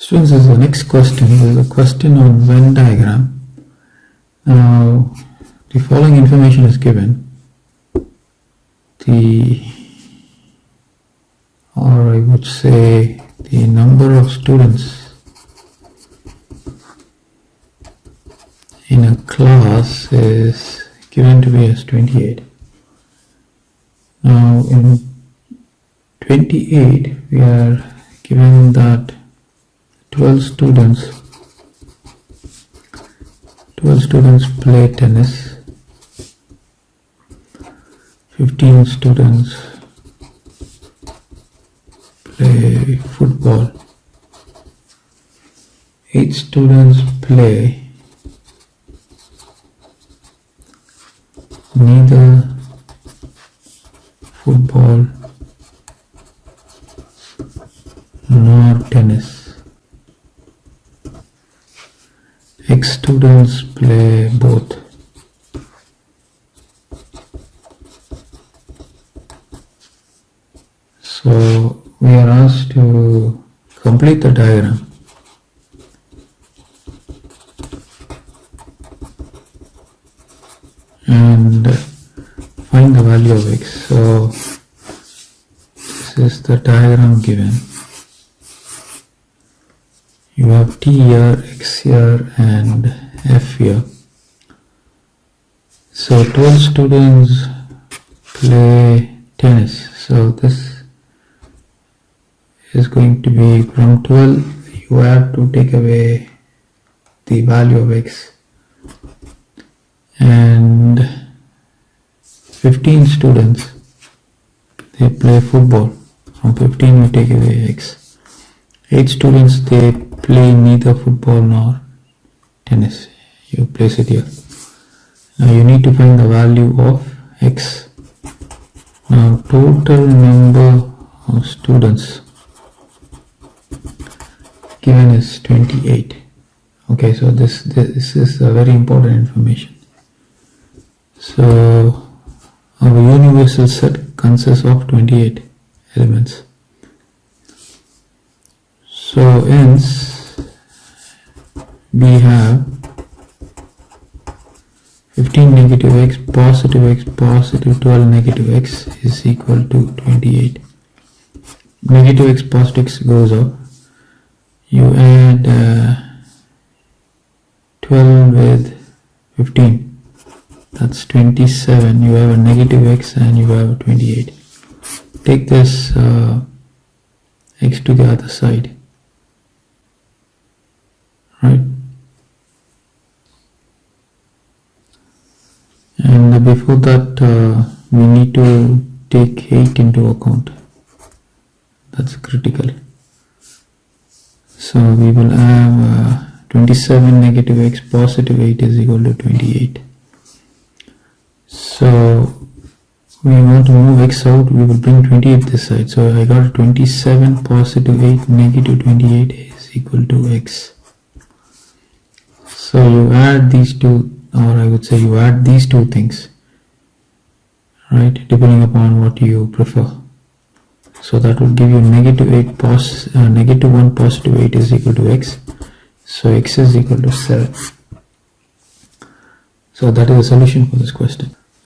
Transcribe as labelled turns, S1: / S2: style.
S1: Students, this is the next question. This is a question on Venn diagram. Now, the following information is given. Or I would say the number of students in a class is given to be as 28. Now, in 28, we are given that 12 students play tennis, 15 students play football, 8 students play neither football nor tennis. X students play both. So we are asked to complete the diagram. And find the value of X. So this is the diagram given. You have T here, X here, and F here. So 12 students play tennis. So this is going to be from 12, you have to take away the value of X. And 15 students, they play football. From 15 we take away X. 8 students, they play neither football nor tennis. You place it here. Now you need to find the value of X. Now total number of students given is 28. Okay, so this is a very important information. So our universal set consists of 28 elements. So hence we have 15 negative X, positive 12 negative X is equal to 28. Negative X, positive X goes up. You add 12 with 15. That's 27. You have a negative X and you have a 28. Take this X to the other side. Right? And before that, we need to take 8 into account. That's critical. So we will have 27 negative X, positive 8 is equal to 28. So we want to move X out, we will bring 28 this side. So I got 27 positive 8 negative 28 is equal to X. So you add these two, or I would say you add these two things, right, depending upon what you prefer. So that will give you negative 1 positive 8 is equal to X. So X is equal to 7. So that is the solution for this question.